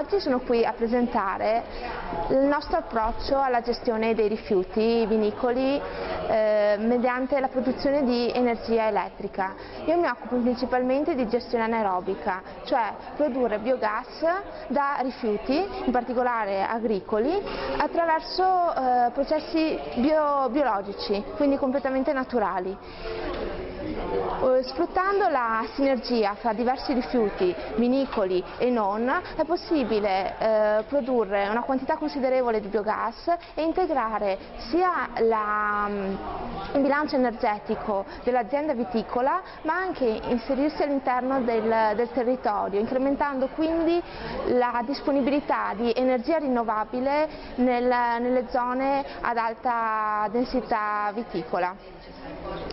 Oggi sono qui a presentare il nostro approccio alla gestione dei rifiuti vinicoli mediante la produzione di energia elettrica. Io mi occupo principalmente di gestione anaerobica, cioè produrre biogas da rifiuti, in particolare agricoli, attraverso processi biologici, quindi completamente naturali. Sfruttando la sinergia fra diversi rifiuti vinicoli e non, è possibile produrre una quantità considerevole di biogas e integrare sia il bilancio energetico dell'azienda viticola, ma anche inserirsi all'interno del territorio, incrementando quindi la disponibilità di energia rinnovabile nelle zone ad alta densità viticola.